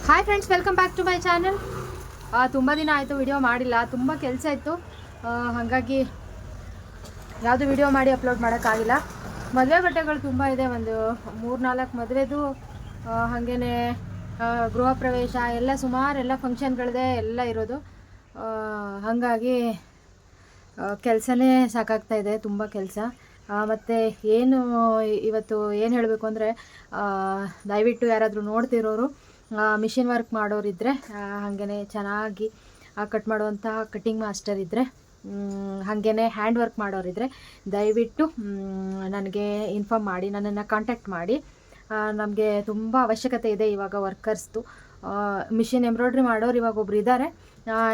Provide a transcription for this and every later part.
Hi friends, welcome back to my channel. ತುಂಬ ದಿನ ಆಯಿತು ವಿಡಿಯೋ ಮಾಡಿಲ್ಲ, ತುಂಬ ಕೆಲಸ ಇತ್ತು. ಹಾಗಾಗಿ ಯಾವುದು ವಿಡಿಯೋ ಮಾಡಿ ಅಪ್ಲೋಡ್ ಮಾಡೋಕ್ಕಾಗಿಲ್ಲ. ಮದುವೆ ಬಟ್ಟೆಗಳು ತುಂಬ ಇದೆ, ಒಂದು 3-4 ಮದುವೆದು, ಹಾಗೇ ಗೃಹ ಪ್ರವೇಶ ಎಲ್ಲ ಸುಮಾರು ಎಲ್ಲ ಫಂಕ್ಷನ್ಗಳಿದೆ ಎಲ್ಲ ಇರೋದು. ಹಾಗಾಗಿ ಕೆಲಸನೇ ಸಾಕಾಗ್ತಾಯಿದೆ, ತುಂಬ ಕೆಲಸ. ಮತ್ತು ಏನು ಇವತ್ತು ಏನು ಹೇಳಬೇಕು ಅಂದರೆ, ದಯವಿಟ್ಟು ಯಾರಾದರೂ ನೋಡ್ತಿರೋರು ಮಿಷಿನ್ ವರ್ಕ್ ಮಾಡೋರಿದ್ದರೆ, ಹಾಗೇ ಚೆನ್ನಾಗಿ ಕಟ್ ಮಾಡುವಂಥ ಕಟ್ಟಿಂಗ್ ಮಾಸ್ಟರ್ ಇದ್ದರೆ, ಹಾಗೇ ಹ್ಯಾಂಡ್ ವರ್ಕ್ ಮಾಡೋರಿದ್ದರೆ ದಯವಿಟ್ಟು ನನಗೆ ಇನ್ಫಾರ್ಮ್ ಮಾಡಿ, ನನ್ನನ್ನು ಕಾಂಟ್ಯಾಕ್ಟ್ ಮಾಡಿ. ನಮಗೆ ತುಂಬ ಅವಶ್ಯಕತೆ ಇದೆ ಇವಾಗ ವರ್ಕರ್ಸ್ದು. ಮಿಷಿನ್ ಎಂಬ್ರಾಯ್ಡ್ರಿ ಮಾಡೋರು ಇವಾಗ ಒಬ್ರು ಇದ್ದಾರೆ,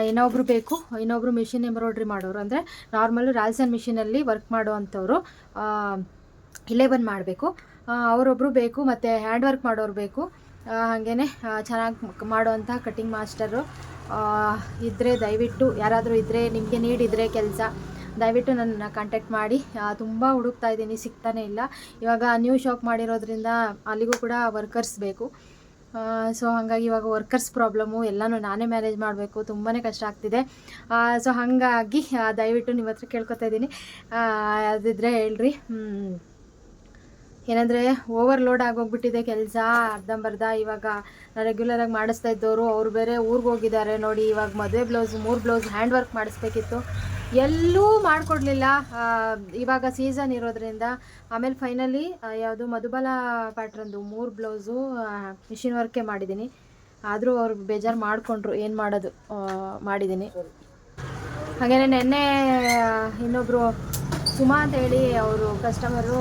ಇನ್ನೊಬ್ರು ಬೇಕು. ಇನ್ನೊಬ್ರು ಮಿಷಿನ್ ಎಂಬ್ರಾಯ್ಡ್ರಿ ಮಾಡೋರು ಅಂದರೆ ನಾರ್ಮಲು ರಾಲ್ಸನ್ ಮಿಷಿನಲ್ಲಿ ವರ್ಕ್ ಮಾಡೋ ಅಂಥವ್ರು ಇಲ್ಲೇ ಬಂದು ಮಾಡಬೇಕು. ಅವರೊಬ್ಬರು ಬೇಕು, ಮತ್ತು ಹ್ಯಾಂಡ್ ವರ್ಕ್ ಮಾಡೋರು ಬೇಕು. ಹಾಗೇ ಚೆನ್ನಾಗಿ ಮಾಡುವಂಥ ಕಟ್ಟಿಂಗ್ ಮಾಸ್ಟರು ಇದ್ದರೆ ದಯವಿಟ್ಟು ಯಾರಾದರೂ ಇದ್ದರೆ, ನಿಮಗೆ ನೀಡಿದರೆ ಕೆಲಸ, ದಯವಿಟ್ಟು ನನ್ನನ್ನು ಕಾಂಟ್ಯಾಕ್ಟ್ ಮಾಡಿ. ತುಂಬ ಹುಡುಕ್ತಾ ಇದ್ದೀನಿ, ಸಿಗ್ತಾನೇ ಇಲ್ಲ. ಇವಾಗ ನ್ಯೂ ಶಾಪ್ ಮಾಡಿರೋದ್ರಿಂದ ಅಲ್ಲಿಗೂ ಕೂಡ ವರ್ಕರ್ಸ್ ಬೇಕು. ಸೊ ಹಾಗಾಗಿ ಇವಾಗ ವರ್ಕರ್ಸ್ ಪ್ರಾಬ್ಲಮ್ಮು, ಎಲ್ಲನೂ ನಾನೇ ಮ್ಯಾನೇಜ್ ಮಾಡಬೇಕು, ತುಂಬಾ ಕಷ್ಟ ಆಗ್ತಿದೆ. ಸೊ ಹಾಗಾಗಿ ದಯವಿಟ್ಟು ನಿಮ್ಮ ಹತ್ರ ಕೇಳ್ಕೊತಾ ಇದ್ದೀನಿ, ಅದಿದ್ದರೆ ಹೇಳ್ರಿ. ಏನಂದರೆ ಓವರ್ಲೋಡ್ ಆಗೋಗ್ಬಿಟ್ಟಿದೆ ಕೆಲಸ, ಅರ್ಧಂಬರ್ಧ. ಇವಾಗ ರೆಗ್ಯುಲರಾಗಿ ಮಾಡಿಸ್ತಾ ಇದ್ದವರು ಅವರು ಬೇರೆ ಊರಿಗೆ ಹೋಗಿದ್ದಾರೆ ನೋಡಿ. ಇವಾಗ ಮದುವೆ ಬ್ಲೌಸ್ 3 ಬ್ಲೌಸ್ ಹ್ಯಾಂಡ್ ವರ್ಕ್ ಮಾಡಿಸ್ಬೇಕಿತ್ತು, ಎಲ್ಲೂ ಮಾಡಿಕೊಡ್ಲಿಲ್ಲ. ಇವಾಗ ಸೀಸನ್ ಇರೋದ್ರಿಂದ. ಆಮೇಲೆ ಫೈನಲಿ ಯಾವುದು ಮಧುಬಲ ಪ್ಯಾಟ್ರನ್ದು 3 ಬ್ಲೌಸು ಮಿಷಿನ್ ವರ್ಕೇ ಮಾಡಿದ್ದೀನಿ. ಆದರೂ ಅವ್ರು ಬೇಜಾರು ಮಾಡಿಕೊಂಡ್ರು, ಏನು ಮಾಡೋದು, ಮಾಡಿದ್ದೀನಿ. ಹಾಗೆಯೇ ನೆನ್ನೆ ಇನ್ನೊಬ್ಬರು ಸುಮಾ ಅಂತೇಳಿ ಅವರು ಕಸ್ಟಮರು,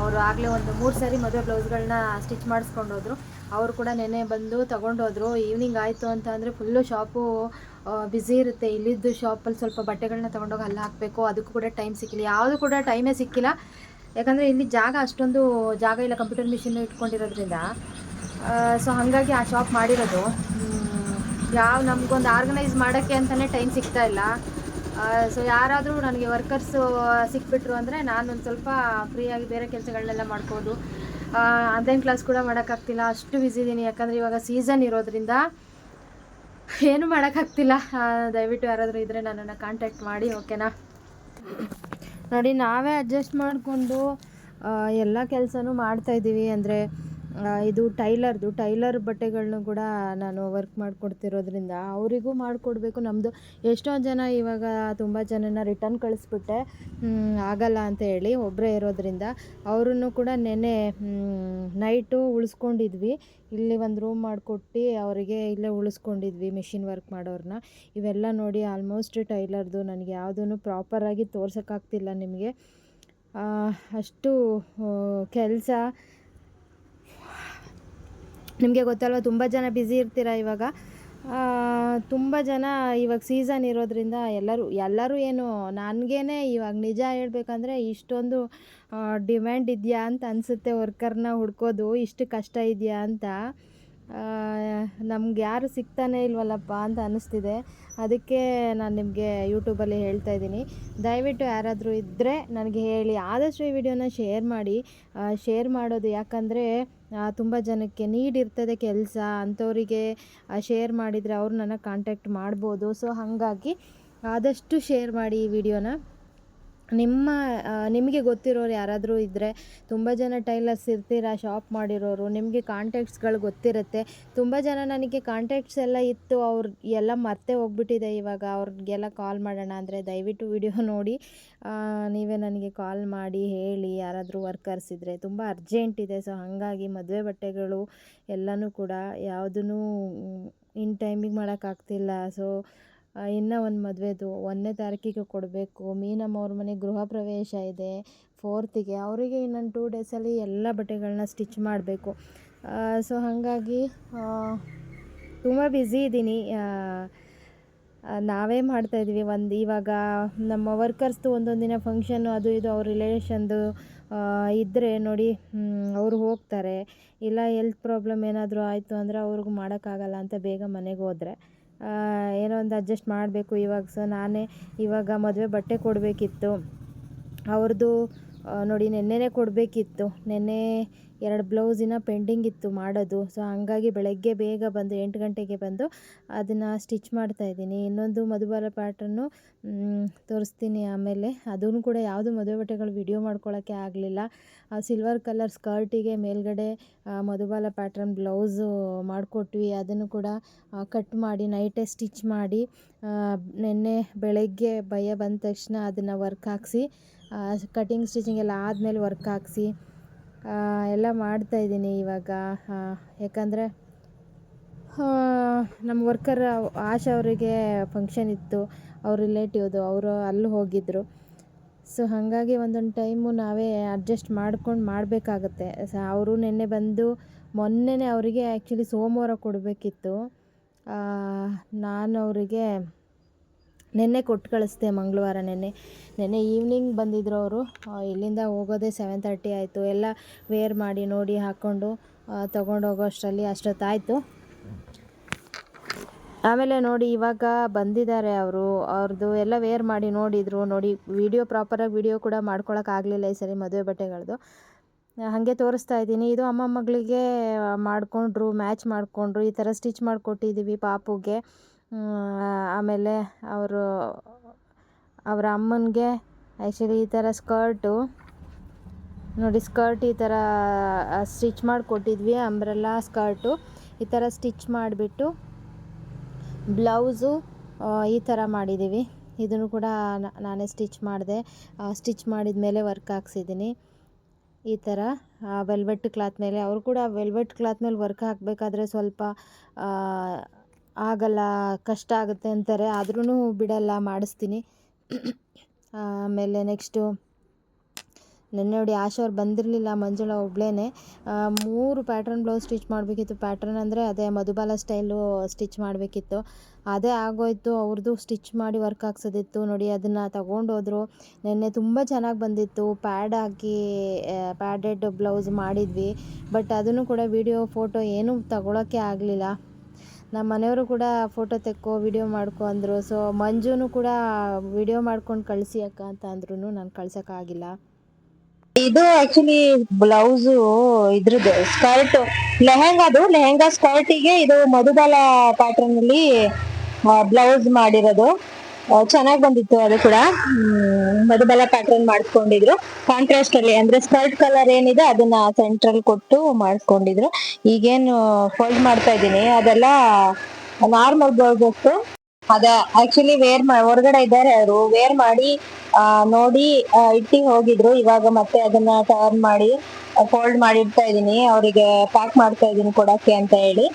ಅವರು ಆಗಲೇ ಒಂದು 3 ಸಾರಿ ಮದುವೆ ಬ್ಲೌಸ್ಗಳನ್ನ ಸ್ಟಿಚ್ ಮಾಡಿಸ್ಕೊಂಡೋದ್ರು. ಅವರು ಕೂಡ ನೆನ್ನೆ ಬಂದು ತೊಗೊಂಡೋದ್ರು. ಈವ್ನಿಂಗ್ ಆಯಿತು ಅಂತ ಅಂದರೆ ಫುಲ್ಲು ಶಾಪು ಬ್ಯುಸಿ ಇರುತ್ತೆ. ಇಲ್ಲಿದ್ದು ಶಾಪಲ್ಲಿ ಸ್ವಲ್ಪ ಬಟ್ಟೆಗಳನ್ನ ತೊಗೊಂಡೋಗಿ ಅಲ್ಲಿ ಹಾಕಬೇಕು, ಅದಕ್ಕೂ ಕೂಡ ಟೈಮ್ ಸಿಕ್ಕಿಲ್ಲ, ಯಾವುದು ಕೂಡ ಟೈಮೇ ಸಿಕ್ಕಿಲ್ಲ. ಯಾಕಂದರೆ ಇಲ್ಲಿ ಜಾಗ ಅಷ್ಟೊಂದು ಜಾಗ ಇಲ್ಲ, ಕಂಪ್ಯೂಟರ್ ಮಿಷಿನ್ ಇಟ್ಕೊಂಡಿರೋದ್ರಿಂದ. ಸೊ ಹಾಗಾಗಿ ಆ ಶಾಪ್ ಮಾಡಿರೋದು. ನಮಗೊಂದು ಆರ್ಗನೈಸ್ ಮಾಡೋಕ್ಕೆ ಅಂತಲೇ ಟೈಮ್ ಸಿಗ್ತಾ ಇಲ್ಲ. ಸೊ ಯಾರಾದರೂ ನನಗೆ ವರ್ಕರ್ಸು ಸಿಕ್ಬಿಟ್ರು ಅಂದರೆ ನಾನೊಂದು ಸ್ವಲ್ಪ ಫ್ರೀಯಾಗಿ ಬೇರೆ ಕೆಲಸಗಳನ್ನೆಲ್ಲ ಮಾಡ್ಬೋದು. ಆನ್ಲೈನ್ ಕ್ಲಾಸ್ ಕೂಡ ಮಾಡೋಕ್ಕಾಗ್ತಿಲ್ಲ, ಅಷ್ಟು ಬ್ಯುಸಿ ಇದ್ದೀನಿ. ಯಾಕಂದರೆ ಇವಾಗ ಸೀಸನ್ ಇರೋದ್ರಿಂದ ಏನೂ ಮಾಡೋಕ್ಕಾಗ್ತಿಲ್ಲ. ದಯವಿಟ್ಟು ಯಾರಾದರೂ ಇದ್ದರೆ ನನ್ನನ್ನು ಕಾಂಟ್ಯಾಕ್ಟ್ ಮಾಡಿ, ಓಕೆನಾ? ನೋಡಿ, ನಾವೇ ಅಡ್ಜಸ್ಟ್ ಮಾಡಿಕೊಂಡು ಎಲ್ಲ ಕೆಲಸನೂ ಮಾಡ್ತಾಯಿದ್ದೀವಿ. ಅಂದರೆ ಇದು ಟೈಲರ್ ಬಟ್ಟೆಗಳನ್ನೂ ಕೂಡ ನಾನು ವರ್ಕ್ ಮಾಡಿಕೊಡ್ತಿರೋದ್ರಿಂದ ಅವರಿಗೂ ಮಾಡಿಕೊಡ್ಬೇಕು. ನಮ್ಮದು ಎಷ್ಟೊಂದು ಜನ ಇವಾಗ ತುಂಬ ಜನನ ರಿಟರ್ನ್ ಕಳಿಸ್ಬಿಟ್ಟೆ, ಆಗಲ್ಲ ಅಂತ ಹೇಳಿ, ಒಬ್ಬರೇ ಇರೋದ್ರಿಂದ. ಅವರನ್ನು ಕೂಡ ನೆನ್ನೆ ನೈಟು ಉಳಿಸ್ಕೊಂಡಿದ್ವಿ. ಇಲ್ಲಿ ಒಂದು ರೂಮ್ ಮಾಡಿಕೊಟ್ಟು ಅವರಿಗೆ ಇಲ್ಲೇ ಉಳಿಸ್ಕೊಂಡಿದ್ವಿ, ಮಿಷಿನ್ ವರ್ಕ್ ಮಾಡೋರನ್ನ. ಇವೆಲ್ಲ ನೋಡಿ ಆಲ್ಮೋಸ್ಟ್ ಟೈಲರ್ದು. ನನಗೆ ಯಾವುದೂ ಪ್ರಾಪರಾಗಿ ತೋರ್ಸೋಕ್ಕಾಗ್ತಿಲ್ಲ ನಿಮಗೆ, ಅಷ್ಟು ಕೆಲಸ. ನಿಮಗೆ ಗೊತ್ತಲ್ವ, ತುಂಬ ಜನ ಬ್ಯುಸಿ ಇರ್ತೀರ ಇವಾಗ. ತುಂಬ ಜನ ಇವಾಗ ಸೀಸನ್ ಇರೋದ್ರಿಂದ ಎಲ್ಲರೂ ಏನು, ನನಗೇನೆ ಇವಾಗ ನಿಜ ಹೇಳ್ಬೇಕಂದ್ರೆ ಇಷ್ಟೊಂದು ಡಿಮ್ಯಾಂಡ್ ಇದೆಯಾ ಅಂತ ಅನಿಸುತ್ತೆ. ವರ್ಕರ್ನ ಹುಡ್ಕೋದು ಇಷ್ಟು ಕಷ್ಟ ಇದೆಯಾ ಅಂತ. ನಮ್ಗೆ ಯಾರು ಸಿಗ್ತಾನೆ ಇಲ್ವಲ್ಲಪ್ಪ ಅಂತ ಅನ್ನಿಸ್ತಿದೆ. ಅದಕ್ಕೆ ನಾನು ನಿಮಗೆ ಯೂಟ್ಯೂಬಲ್ಲಿ ಹೇಳ್ತಾ ಇದ್ದೀನಿ, ದಯವಿಟ್ಟು ಯಾರಾದರೂ ಇದ್ದರೆ ನನಗೆ ಹೇಳಿ. ಆದಷ್ಟು ಈ ವಿಡಿಯೋನ ಶೇರ್ ಮಾಡಿ. ಶೇರ್ ಮಾಡೋದು ಯಾಕಂದರೆ ತುಂಬ ಜನಕ್ಕೆ ನೀಡ್ ಇರ್ತದೆ ಕೆಲಸ, ಅಂಥವರಿಗೆ ಶೇರ್ ಮಾಡಿದರೆ ಅವ್ರು ನನ್ನ ಕಾಂಟ್ಯಾಕ್ಟ್ ಮಾಡ್ಬೋದು. ಸೊ ಹಾಗಾಗಿ ಆದಷ್ಟು ಶೇರ್ ಮಾಡಿ ಈ ವಿಡಿಯೋನ. ನಿಮಗೆ ಗೊತ್ತಿರೋರು ಯಾರಾದರೂ ಇದ್ದರೆ, ತುಂಬ ಜನ ಟೈಲರ್ಸ್ ಇರ್ತೀರ, ಶಾಪ್ ಮಾಡಿರೋರು, ನಿಮಗೆ ಕಾಂಟ್ಯಾಕ್ಟ್ಸ್ಗಳು ಗೊತ್ತಿರುತ್ತೆ. ತುಂಬ ಜನ ನನಗೆ ಕಾಂಟ್ಯಾಕ್ಟ್ಸ್ ಎಲ್ಲ ಇತ್ತು, ಅವ್ರು ಎಲ್ಲ ಮರ್ತೇ ಹೋಗ್ಬಿಟ್ಟಿದೆ. ಇವಾಗ ಅವ್ರಿಗೆಲ್ಲ ಕಾಲ್ ಮಾಡೋಣ ಅಂದರೆ ದಯವಿಟ್ಟು ವಿಡಿಯೋ ನೋಡಿ ನೀವೇ ನನಗೆ ಕಾಲ್ ಮಾಡಿ ಹೇಳಿ, ಯಾರಾದರೂ ವರ್ಕರ್ಸ್ ಇದ್ದರೆ. ತುಂಬ ಅರ್ಜೆಂಟ್ ಇದೆ. ಸೊ ಹಾಗಾಗಿ ಮದುವೆ ಬಟ್ಟೆಗಳು ಎಲ್ಲನೂ ಕೂಡ ಯಾವುದೂ ಇನ್ ಟೈಮಿಗೆ ಮಾಡೋಕ್ಕಾಗ್ತಿಲ್ಲ. ಸೊ ಇನ್ನೂ ಒಂದು ಮದುವೆದು 1ನೇ ತಾರೀಕಿಗೆ ಕೊಡಬೇಕು. ಮೀನಮ್ಮ ಅವ್ರ ಮನೆ ಗೃಹ ಪ್ರವೇಶ ಇದೆ 4th, ಅವರಿಗೆ ಇನ್ನೊಂದು 2 ಡೇಸಲ್ಲಿ ಎಲ್ಲ ಬಟ್ಟೆಗಳನ್ನ ಸ್ಟಿಚ್ ಮಾಡಬೇಕು. ಸೊ ಹಾಗಾಗಿ ತುಂಬ ಬ್ಯುಸಿ ಇದ್ದೀನಿ. ನಾವೇ ಮಾಡ್ತಾಯಿದ್ವಿ. ಇವಾಗ ನಮ್ಮ ವರ್ಕರ್ಸ್ದು ಒಂದೊಂದು ದಿನ ಫಂಕ್ಷನ್ನು ಅದು ಇದು ಅವ್ರ ರಿಲೇಷನ್ದು ಇದ್ದರೆ ನೋಡಿ, ಅವರು ಹೋಗ್ತಾರೆ. ಇಲ್ಲ ಹೆಲ್ತ್ ಪ್ರಾಬ್ಲಮ್ ಏನಾದರೂ ಆಯಿತು ಅಂದರೆ ಅವ್ರಿಗೂ ಮಾಡೋಕ್ಕಾಗಲ್ಲ ಅಂತ ಬೇಗ ಮನೆಗೆ ಹೋದರೆ ಏನೋ ಒಂದು ಅಡ್ಜಸ್ಟ್ ಮಾಡಬೇಕು ಇವಾಗ. ಸೊ ನಾನೇ ಇವಾಗ ಮದುವೆ ಬಟ್ಟೆ ಕೊಡಬೇಕಿತ್ತು. ಅವ್ರದ್ದು ನೋಡಿ ನೆನ್ನೆನೇ ಕೊಡಬೇಕಿತ್ತು. ನೆನ್ನೆ 2 ಬ್ಲೌಸಿನ ಪೆಂಡಿಂಗ್ ಇತ್ತು ಮಾಡೋದು. ಸೊ ಹಂಗಾಗಿ ಬೆಳಗ್ಗೆ ಬೇಗ ಬಂದು 8 ಗಂಟೆಗೆ ಬಂದು ಅದನ್ನು ಸ್ಟಿಚ್ ಮಾಡ್ತಾಯಿದ್ದೀನಿ. ಇನ್ನೊಂದು ಮಧುಬಾಲ ಪ್ಯಾಟ್ರನ್ನು ತೋರಿಸ್ತೀನಿ ಆಮೇಲೆ. ಅದೂ ಕೂಡ ಯಾವುದು ಮದುವೆ ಬಟ್ಟೆಗಳು ವಿಡಿಯೋ ಮಾಡ್ಕೊಳ್ಳೋಕ್ಕೆ ಆಗಲಿಲ್ಲ. ಸಿಲ್ವರ್ ಕಲರ್ ಸ್ಕರ್ಟಿಗೆ ಮೇಲ್ಗಡೆ ಮಧುಬಾಲ ಪ್ಯಾಟ್ರನ್ ಬ್ಲೌಸು ಮಾಡಿಕೊಟ್ವಿ. ಅದನ್ನು ಕೂಡ ಕಟ್ ಮಾಡಿ ನೈಟೇ ಸ್ಟಿಚ್ ಮಾಡಿ ನೆನ್ನೆ ಬೆಳಗ್ಗೆ ಭಯ ಬಂದ ತಕ್ಷಣ ಅದನ್ನು ವರ್ಕ್ ಹಾಕಿಸಿ ಕಟಿಂಗ್ ಸ್ಟಿಚಿಂಗ್ ಎಲ್ಲ ಆದಮೇಲೆ ವರ್ಕ್ ಹಾಕಿಸಿ ಎಲ್ಲ ಮಾಡ್ತಾಯಿದ್ದೀನಿ ಇವಾಗ. ಯಾಕಂದರೆ ನಮ್ಮ ವರ್ಕರ್ ಆಶಾ ಅವರಿಗೆ ಫಂಕ್ಷನ್ ಇತ್ತು, ಅವ್ರ ರಿಲೇಟಿವ್ದು, ಅವರು ಅಲ್ಲಿ ಹೋಗಿದ್ದರು. ಸೊ ಹಾಗಾಗಿ ಒಂದೊಂದು ಟೈಮು ನಾವೇ ಅಡ್ಜಸ್ಟ್ ಮಾಡ್ಕೊಂಡು ಮಾಡಬೇಕಾಗತ್ತೆ. ಅವರು ನೆನ್ನೆ ಬಂದು ಮೊನ್ನೆನೇ ಅವರಿಗೆ ಆ್ಯಕ್ಚುಲಿ ಸೋಮವಾರ ಕೊಡಬೇಕಿತ್ತು. ನಾನು ಅವರಿಗೆ ನೆನ್ನೆ ಕೊಟ್ಟು ಕಳಿಸ್ದೆ ಮಂಗಳವಾರ. ನೆನ್ನೆ ಈವ್ನಿಂಗ್ ಬಂದಿದ್ದರು ಅವರು. ಇಲ್ಲಿಂದ ಹೋಗೋದೇ 7:30 ಆಯಿತು. ಎಲ್ಲ ವೇರ್ ಮಾಡಿ ನೋಡಿ ಹಾಕ್ಕೊಂಡು ತೊಗೊಂಡೋಗೋ ಅಷ್ಟೊತ್ತಾಯಿತು. ಆಮೇಲೆ ನೋಡಿ ಇವಾಗ ಬಂದಿದ್ದಾರೆ ಅವರು. ಅವ್ರದ್ದು ಎಲ್ಲ ವೇರ್ ಮಾಡಿ ನೋಡಿದರು. ನೋಡಿ ಪ್ರಾಪರಾಗಿ ವಿಡಿಯೋ ಕೂಡ ಮಾಡ್ಕೊಳಕ್ಕಾಗಲಿಲ್ಲ ಈ ಸರಿ ಮದುವೆ ಬಟ್ಟೆಗಳದ್ದು. ಹಾಗೆ ತೋರಿಸ್ತಾ ಇದ್ದೀನಿ. ಇದು ಅಮ್ಮ ಮಗಳಿಗೆ ಮಾಡಿಕೊಂಡ್ರು, ಮ್ಯಾಚ್ ಮಾಡಿಕೊಂಡ್ರು. ಈ ಥರ ಸ್ಟಿಚ್ ಮಾಡಿಕೊಟ್ಟಿದ್ದೀವಿ ಪಾಪುಗೆ. ಆಮೇಲೆ ಅವರ ಅಮ್ಮನಿಗೆ ಆ್ಯಕ್ಚುಲಿ ಈ ಥರ ಸ್ಕರ್ಟು ನೋಡಿ, ಸ್ಕರ್ಟ್ ಈ ಥರ ಸ್ಟಿಚ್ ಮಾಡಿಕೊಟ್ಟಿದ್ವಿ. ಅಂಬ್ರೆಲ್ಲಾ ಸ್ಕರ್ಟು ಈ ಥರ ಸ್ಟಿಚ್ ಮಾಡಿಬಿಟ್ಟು ಬ್ಲೌಸು ಈ ಥರ ಮಾಡಿದ್ದೀವಿ. ಇದನ್ನು ಕೂಡ ನಾನೇ ಸ್ಟಿಚ್ ಮಾಡಿದೆ. ಸ್ಟಿಚ್ ಮಾಡಿದ ಮೇಲೆ ವರ್ಕ್ ಹಾಕ್ಸಿದ್ದೀನಿ ಈ ಥರ ವೆಲ್ವೆಟ್ ಕ್ಲಾತ್ ಮೇಲೆ. ಅವರು ಕೂಡ ವೆಲ್ವೆಟ್ ಕ್ಲಾತ್ ಮೇಲೆ ವರ್ಕ್ ಹಾಕಬೇಕಾದ್ರೆ ಸ್ವಲ್ಪ ಆಗಲ್ಲ, ಕಷ್ಟ ಆಗುತ್ತೆ ಅಂತಾರೆ. ಆದ್ರೂ ಬಿಡಲ್ಲ, ಮಾಡಿಸ್ತೀನಿ. ಆಮೇಲೆ ನೆಕ್ಸ್ಟು ನೆನ್ನೆ ನೋಡಿ ಆಶಾ ಅವ್ರು ಬಂದಿರಲಿಲ್ಲ, ಮಂಜುಳಾ ಒಬ್ಳೇ. 3 ಪ್ಯಾಟ್ರನ್ ಬ್ಲೌಸ್ ಸ್ಟಿಚ್ ಮಾಡಬೇಕಿತ್ತು. ಪ್ಯಾಟ್ರನ್ ಅಂದರೆ ಅದೇ ಮಧುಬಾಲ ಸ್ಟೈಲು ಸ್ಟಿಚ್ ಮಾಡಬೇಕಿತ್ತು. ಅದೇ ಆಗೋಯ್ತು. ಅವ್ರದ್ದು ಸ್ಟಿಚ್ ಮಾಡಿ ವರ್ಕ್ ಹಾಕ್ಸೋದಿತ್ತು. ನೋಡಿ ಅದನ್ನು ತಗೊಂಡೋದ್ರು. ನೆನ್ನೆ ತುಂಬ ಚೆನ್ನಾಗಿ ಬಂದಿತ್ತು. ಪ್ಯಾಡ್ ಹಾಕಿ ಪ್ಯಾಡೆಡ್ ಬ್ಲೌಸ್ ಮಾಡಿದ್ವಿ. ಬಟ್ ಅದನ್ನು ಕೂಡ ವಿಡಿಯೋ ಫೋಟೋ ಏನೂ ತಗೊಳ್ಳೋಕ್ಕೆ ಆಗಲಿಲ್ಲ. ನಮ್ಮ ಮನೆಯವರು ಕೂಡ ಫೋಟೋ ತೆಕ್ಕೋ ವಿಡಿಯೋ ಮಾಡ್ಕೊ ಅಂದರು. ಸೊ ಮಂಜುನು ಕೂಡ ವಿಡಿಯೋ ಮಾಡ್ಕೊಂಡು ಕಳಿಸಿ ಅಕ್ಕ ಅಂತ ಅಂದ್ರೂ ನಾನು ಕಳ್ಸೋಕ್ಕಾಗಿಲ್ಲ. ಇದು ಆಕ್ಚುಲಿ ಬ್ಲೌಸು ಇದ್ರದ್ದು ಸ್ಕರ್ಟ್, ಲೆಹೆಂಗಾ ಸ್ಕರ್ಟಿಗೆ ಇದು ಮಧುಬಾಲ ಪ್ಯಾಟರ್ನ್ ಅಲ್ಲಿ ಬ್ಲೌಸ್ ಮಾಡಿರೋದು. ಚೆನ್ನಾಗಿ ಬಂದಿತ್ತು. ಅದು ಕೂಡ ಮಧುಬಾಲ ಪ್ಯಾಟರ್ನ್ ಮಾಡಿಸ್ಕೊಂಡಿದ್ರು. ಕಾಂಟ್ರಾಸ್ಟ್ ಅಲ್ಲಿ ಅಂದ್ರೆ ಸ್ಕರ್ಟ್ ಕಲರ್ ಏನಿದೆ ಅದನ್ನ ಸೆಂಟ್ರಲ್ ಕೊಟ್ಟು ಮಾಡಿಸ್ಕೊಂಡಿದ್ರು. ಈಗೇನು ಫೋಲ್ಡ್ ಮಾಡ್ತಾ ಇದ್ದೀನಿ ಅದೆಲ್ಲ ನಾರ್ಮಲ್ ಬ್ಲೌಸಸ್. ಅದ ಆಕ್ಚುಲಿ ಹೊರಗಡೆ ಇದ್ದಾರೆ ಅವರು. ವೇರ್ ಮಾಡಿ ನೋಡಿ ಇಟ್ಟಿ ಹೋಗಿದ್ರು. ಇವಾಗ ಮತ್ತೆ ಅದನ್ನ ಟರ್ನ್ ಮಾಡಿ ಫೋಲ್ಡ್ ಮಾಡಿ ಇಡ್ತಾ ಇದೀನಿ. ಅವರಿಗೆ ಪ್ಯಾಕ್ ಮಾಡ್ತಾ ಇದೀನಿ ಕೊಡಕ್ಕೆ ಅಂತ ಹೇಳಿ.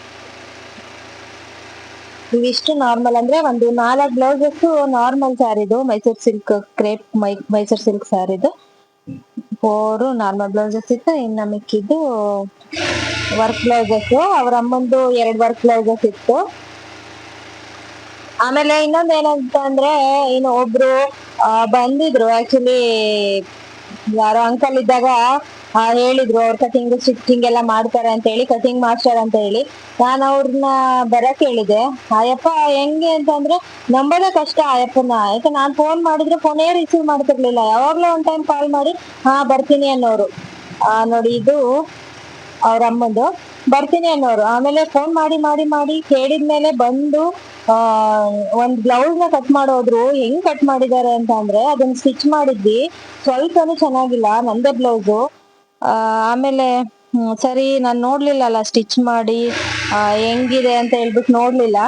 ಇವಿಷ್ಟು ನಾರ್ಮಲ್ ಅಂದ್ರೆ ಒಂದು 4 ಬ್ಲೌಸಸ್ ನಾರ್ಮಲ್ ಸ್ಯಾರಿದು, Mysore silk crepe Mysore silk ಸ್ಯಾರಿದು 4 ನಾರ್ಮಲ್ ಬ್ಲೌಸಸ್ ಇತ್ತು. ಇನ್ನು ಮಿಕ್ಕಿದ್ದು ವರ್ಕ್ ಬ್ಲೌಸಸ್. ಅವ್ರ ಅಮ್ಮಂದು 2 ವರ್ಕ್ ಬ್ಲೌಸಸ್ ಇತ್ತು. ಆಮೇಲೆ ಇನ್ನೊಂದ್ ಏನಂತ ಅಂದ್ರೆ, ಇನ್ನು ಒಬ್ರು ಬಂದಿದ್ರು. ಆಕ್ಚುಲಿ ಯಾರೋ ಅಂಕಲ್ ಇದ್ದಾಗ ಹೇಳಿದ್ರು ಅವ್ರ ಕಟಿಂಗ್ ಸ್ಟಿಚಿಂಗ್ ಎಲ್ಲ ಮಾಡ್ತಾರೆ ಅಂತ ಹೇಳಿ, ಕಟಿಂಗ್ ಮಾಸ್ಟರ್ ಅಂತ ಹೇಳಿ. ನಾನು ಅವ್ರನ್ನ ಬರಕ್ ಹೇಳಿದೆ. ಆಯಪ್ಪ ಹೆಂಗೆ ಅಂತಂದ್ರೆ ನಂಬೋದೇ ಕಷ್ಟ ಆಯಪ್ಪನ. ಯಾಕೆ ನಾನ್ ಫೋನ್ ಮಾಡಿದ್ರೆ ಫೋನೇ ರಿಸೀವ್ ಮಾಡ್ತಿರ್ಲಿಲ್ಲ. ಯಾವಾಗ್ಲೂ ಒಂದ್ ಟೈಮ್ ಕಾಲ್ ಮಾಡಿ ಬರ್ತೀನಿ ಅನ್ನೋರು. ನೋಡಿ ಇದು ಅವ್ರ ಅಮ್ಮಂದು ಬರ್ತೀನಿ ಅನ್ನೋರು. ಆಮೇಲೆ ಫೋನ್ ಮಾಡಿ ಕೇಳಿದ್ಮೇಲೆ ಬಂದು ಒಂದ್ ಬ್ಲೌಸ್ ನ ಕಟ್ ಮಾಡೋದ್ರು. ಹೆಂಗ್ ಕಟ್ ಮಾಡಿದ್ದಾರೆ ಅಂತ ಅಂದ್ರೆ, ಅದನ್ನ ಸ್ಟಿಚ್ ಮಾಡಿದ್ವಿ, ಸ್ವಲ್ಪನೂ ಚೆನ್ನಾಗಿಲ್ಲ, ನಂದೇ ಬ್ಲೌಸು. ಆಮೇಲೆ ಸರಿ ನಾನ್ ನೋಡ್ಲಿಲ್ಲ ಸ್ಟಿಚ್ ಮಾಡಿ ಹೆಂಗಿದೆ ಅಂತ ಹೇಳ್ಬಿಟ್ಟು ನೋಡ್ಲಿಲ್ಲ.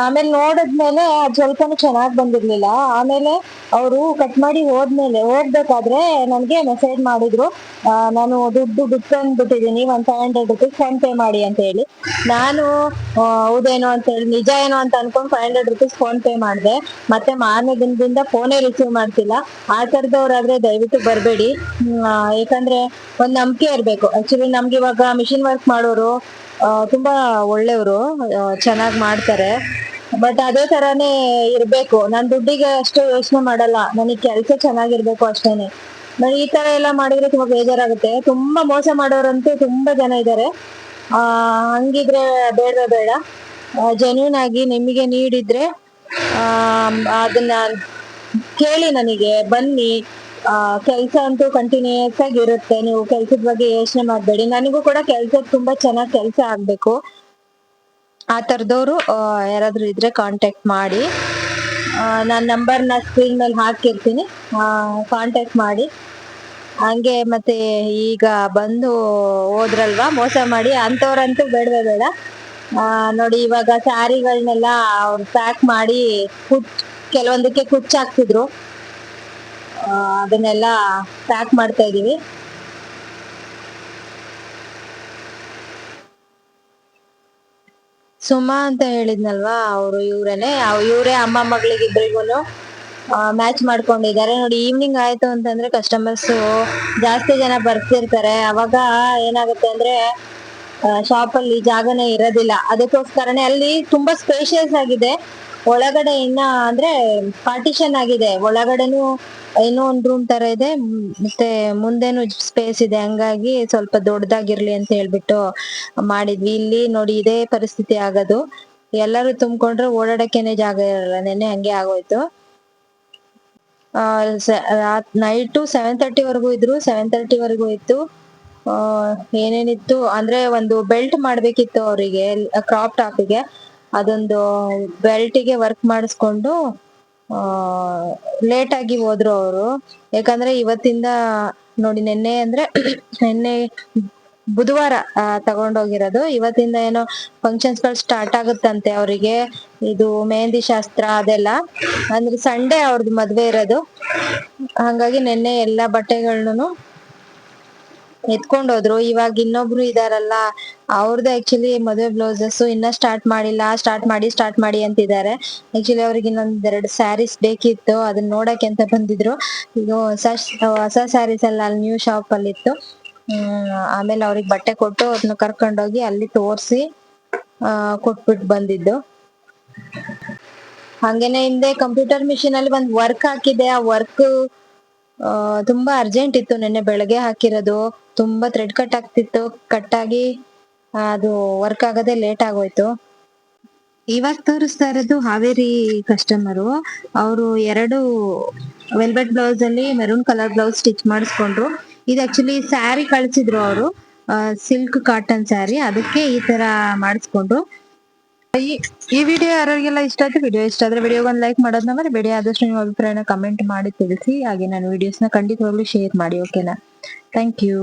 ಆಮೇಲೆ ನೋಡಿದ್ಮೇಲೆ ಅದ್ ಸ್ವಲ್ಪನೂ ಚೆನ್ನಾಗ್ ಬಂದಿರ್ಲಿಲ್ಲ. ಆಮೇಲೆ ಅವರು ಕಟ್ ಮಾಡಿ ಹೋಗ್ಬೇಕಾದ್ರೆ ನನ್ಗೆ ಮೆಸೇಜ್ ಮಾಡಿದ್ರು, ನಾನು ದುಡ್ಡು ಬಿಟ್ಬಿಟ್ಟಿದೀನಿ, 500 rupees ಫೋನ್ ಪೇ ಮಾಡಿ ಅಂತ ಹೇಳಿ. ನಾನು ಹೌದೇನೋ ಅಂತ ಹೇಳಿ, ನಿಜ ಏನೋ ಅಂತ ಅನ್ಕೊಂಡ್ 500 rupees ಫೋನ್ ಪೇ ಮಾಡಿದೆ. ಮತ್ತೆ ಮಾರನೇ ದಿನದಿಂದ ಫೋನೇ ರಿಸೀವ್ ಮಾಡ್ತಿಲ್ಲ. ಆ ತರದವ್ರಾದ್ರೆ ದಯವಿಟ್ಟು ಬರ್ಬೇಡಿ. ಯಾಕಂದ್ರೆ ಒಂದ್ ನಂಬಿಕೆ ಇರ್ಬೇಕು. ಆಕ್ಚುಲಿ ನಮ್ಗೆ ಇವಾಗ ಮಿಷಿನ್ ವರ್ಕ್ ಮಾಡೋರು ತುಂಬಾ ಒಳ್ಳೆಯವರು, ಚೆನ್ನಾಗ್ ಮಾಡ್ತಾರೆ. ಬಟ್ ಅದೇ ತರಾನೇ ಇರ್ಬೇಕು. ನಾನ್ ದುಡ್ಡಿಗೆ ಅಷ್ಟು ಯೋಚನೆ ಮಾಡಲ್ಲ, ನನಗ್ ಕೆಲ್ಸ ಚೆನ್ನಾಗಿರ್ಬೇಕು ಅಷ್ಟೇನೆ. ನಾನು ಈ ತರ ಎಲ್ಲ ಮಾಡಿದ್ರೆ ತುಂಬಾ ಬೇಜಾರಾಗುತ್ತೆ. ತುಂಬಾ ಮೋಸ ಮಾಡೋರಂತೂ ತುಂಬಾ ಜನ ಇದ್ದಾರೆ. ಹಂಗಿದ್ರೆ ಬೇಡ. ಜೆನ್ಯೂನ್ ಆಗಿ ನಿಮಗೆ ನೀಡಿದ್ರೆ ಅದನ್ನ ಕೇಳಿ, ನನಗೆ ಬನ್ನಿ, ಕೆಲಸ ಅಂತೂ ಕಂಟಿನ್ಯೂಸ್ ಆಗಿ ಇರುತ್ತೆ. ನೀವು ಕೆಲ್ಸದ ಬಗ್ಗೆ ಯೋಚನೆ ಮಾಡ್ಬೇಡಿ. ನನಗೂ ಕೂಡ ಕೆಲ್ಸದ ತುಂಬಾ ಚೆನ್ನಾಗಿ ಕೆಲಸ ಆಗ್ಬೇಕು. ಆ ತರದವ್ರು ಯಾರಾದ್ರೂ ಇದ್ರೆ ಕಾಂಟ್ಯಾಕ್ಟ್ ಮಾಡಿ. ನನ್ನ ನಂಬರ್ನ ಸ್ಕ್ರೀನ್ ಮೇಲೆ ಹಾಕಿರ್ತೀನಿ, ಕಾಂಟ್ಯಾಕ್ಟ್ ಮಾಡಿ. ಹಂಗೆ ಮತ್ತೆ ಈಗ ಬಂದು ಹೋದ್ರಲ್ವಾ ಮೋಸ ಮಾಡಿ, ಅಂತವ್ರಂತೂ ಬೇಡವೇ ಬೇಡ. ನೋಡಿ ಇವಾಗ ಸ್ಯಾರಿಗಳನ್ನೆಲ್ಲ ಅವ್ರು ಪ್ಯಾಕ್ ಮಾಡಿ ಕೆಲವೊಂದಕ್ಕೆ ಕುಚ್ಚಾಕ್ತಿದ್ರು. ಅದನ್ನೆಲ್ಲ ಪ್ಯಾಕ್ ಮಾಡ್ತಾ ಇದೀವಿ. ಸುಮಾ ಅಂತ ಹೇಳಿದ್ನಲ್ವಾ, ಇವರೇ ಅಮ್ಮ ಮಗಳಿಗೆ ಇಬ್ಬರಿಗೂನು ಮ್ಯಾಚ್ ಮಾಡ್ಕೊಂಡಿದ್ದಾರೆ. ನೋಡಿ ಈವ್ನಿಂಗ್ ಆಯ್ತು ಅಂತಂದ್ರೆ ಕಸ್ಟಮರ್ಸ್ ಜಾಸ್ತಿ ಜನ ಬರ್ತಿರ್ತಾರೆ. ಅವಾಗ ಏನಾಗುತ್ತೆ ಅಂದ್ರೆ ಶಾಪ್ ಅಲ್ಲಿ ಜಾಗನೇ ಇರೋದಿಲ್ಲ. ಅದಕ್ಕೋಸ್ಕರನೇ ಅಲ್ಲಿ ತುಂಬಾ ಸ್ಪೇಷಿಯಸ್ ಆಗಿದೆ. ಒಳಗಡೆ ಇನ್ನ ಅಂದ್ರೆ ಪಾರ್ಟಿಷನ್ ಆಗಿದೆ. ಒಳಗಡೆನು ಏನೋ ಒಂದ್ ರೂಮ್ ತರ ಇದೆ, ಮತ್ತೆ ಮುಂದೆನು ಸ್ಪೇಸ್ ಇದೆ. ಹಂಗಾಗಿ ಸ್ವಲ್ಪ ದೊಡ್ಡದಾಗಿರ್ಲಿ ಅಂತ ಹೇಳ್ಬಿಟ್ಟು ಮಾಡಿದ್ವಿ. ಇಲ್ಲಿ ನೋಡಿ ಇದೇ ಪರಿಸ್ಥಿತಿ ಆಗೋದು. ಎಲ್ಲರೂ ತುಂಬ್ಕೊಂಡ್ರೆ ಓಡಾಡಕ್ಕೇನೆ ಜಾಗ ಇರಲ್ಲ. ನೆನ್ನೆ ಹಂಗೆ ಆಗೋಯ್ತು. ನೈಟು 7:30 ವರ್ಗು ಇದ್ರು. 7:30 ವರ್ಗು ಇತ್ತು. ಏನೇನಿತ್ತು ಅಂದ್ರೆ ಒಂದು ಬೆಲ್ಟ್ ಮಾಡ್ಬೇಕಿತ್ತು ಅವರಿಗೆ, ಕ್ರಾಪ್ ಟಾಪಿಗೆ. ಅದೊಂದು ಬೆಲ್ಟಿಗೆ ವರ್ಕ್ ಮಾಡಿಸ್ಕೊಂಡು ಲೇಟ್ ಆಗಿ ಹೋದ್ರು ಅವರು. ಯಾಕಂದ್ರೆ ಇವತ್ತಿಂದ ನೋಡಿ ನಿನ್ನೆ ಬುಧವಾರ ತಗೊಂಡೋಗಿರೋದು. ಇವತ್ತಿಂದ ಏನೋ ಫಂಕ್ಷನ್ಸ್ ಗಳು ಸ್ಟಾರ್ಟ್ ಆಗುತ್ತಂತೆ ಅವರಿಗೆ. ಇದು ಮೆಹಂದಿ ಶಾಸ್ತ್ರ ಅದೆಲ್ಲ. ಅಂದ್ರೆ ಸಂಡೇ ಅವ್ರದ್ದು ಮದ್ವೆ ಇರೋದು. ಹಂಗಾಗಿ ನಿನ್ನೆ ಎಲ್ಲಾ ಬಟ್ಟೆಗಳನ್ನು ಎತ್ಕೊಂಡ್ ಹೋದ್ರು. ಇವಾಗ ಇನ್ನೊಬ್ರು ಇದಾರಲ್ಲ, ಅವ್ರದ್ದು ಆಕ್ಚುಲಿ ಮದುವೆ ಬ್ಲೌಸಸ್ ಇನ್ನ ಸ್ಟಾರ್ಟ್ ಮಾಡಿ ಅಂತಿದ್ದಾರೆ. ಆಕ್ಚುಲಿ ಅವ್ರಿಗೆ ಇನ್ನೊಂದೆರಡು ಸ್ಯಾರೀಸ್ ಬೇಕಿತ್ತು, ಅದನ್ನ ನೋಡಕ್ಕೆ ಅಂತ ಬಂದಿದ್ರು. ಈಗ ಹೊಸ ಸ್ಯಾರೀಸ್ ಎಲ್ಲ ಅಲ್ಲಿ ನ್ಯೂ ಶಾಪ್ ಅಲ್ಲಿ ಇತ್ತು. ಆಮೇಲೆ ಅವ್ರಿಗೆ ಬಟ್ಟೆ ಕೊಟ್ಟು ಅವ್ರನ್ನ ಕರ್ಕೊಂಡೋಗಿ ಅಲ್ಲಿ ತೋರ್ಸಿ ಕೊಟ್ಬಿಟ್ಟು ಬಂದಿದ್ದು. ಹಂಗೇನೆ ಹಿಂದೆ ಕಂಪ್ಯೂಟರ್ ಮಿಷಿನ್ ಅಲ್ಲಿ ಒಂದ್ ವರ್ಕ್ ಹಾಕಿದೆ. ಆ ವರ್ಕ್ ತುಂಬಾ ಅರ್ಜೆಂಟ್ ಇತ್ತು. ನಿನ್ನೆ ಬೆಳಗ್ಗೆ ಹಾಕಿರೋದು. ತುಂಬಾ ಥ್ರೆಡ್ ಕಟ್ ಆಗಿ ಅದು ವರ್ಕ್ ಆಗದೆ ಲೇಟ್ ಆಗೋಯ್ತು. ಇವಾಗ ತೋರಿಸ್ತಾ ಇರೋದು ಹಾವೇರಿ ಕಸ್ಟಮರು. ಅವರು 2 ವೆಲ್ವೆಟ್ ಬ್ಲೌಸ್ ಅಲ್ಲಿ ಮೆರೂನ್ ಕಲರ್ ಬ್ಲೌಸ್ ಸ್ಟಿಚ್ ಮಾಡಿಸ್ಕೊಂಡ್ರು. ಇದು ಆಕ್ಚುಲಿ ಸ್ಯಾರಿ ಕಳ್ಸಿದ್ರು ಅವರು, ಸಿಲ್ಕ್ ಕಾಟನ್ ಸ್ಯಾರಿ. ಅದಕ್ಕೆ ಈ ತರ ಮಾಡಿಸ್ಕೊಂಡ್ರು. ಈ ವಿಡಿಯೋ ಯಾರಿಗೆಲ್ಲ ಇಷ್ಟ ಆಯ್ತು, ವಿಡಿಯೋ ಇಷ್ಟ ಆದ್ರೆ ವಿಡಿಯೋಗೊಂದು ಲೈಕ್ ಮಾಡೋದನ್ನ ಮರಿಬೇಡಿ. ಆದಷ್ಟು ನಿಮ್ಮ ಅಭಿಪ್ರಾಯನ ಕಮೆಂಟ್ ಮಾಡಿ ತಿಳಿಸಿ. ಹಾಗೆ ನನ್ನ ವಿಡಿಯೋಸ್ನ ಖಂಡಿತವಾಗ್ಲೂ ಶೇರ್ ಮಾಡಿ. ಓಕೆನಾ? Thank you.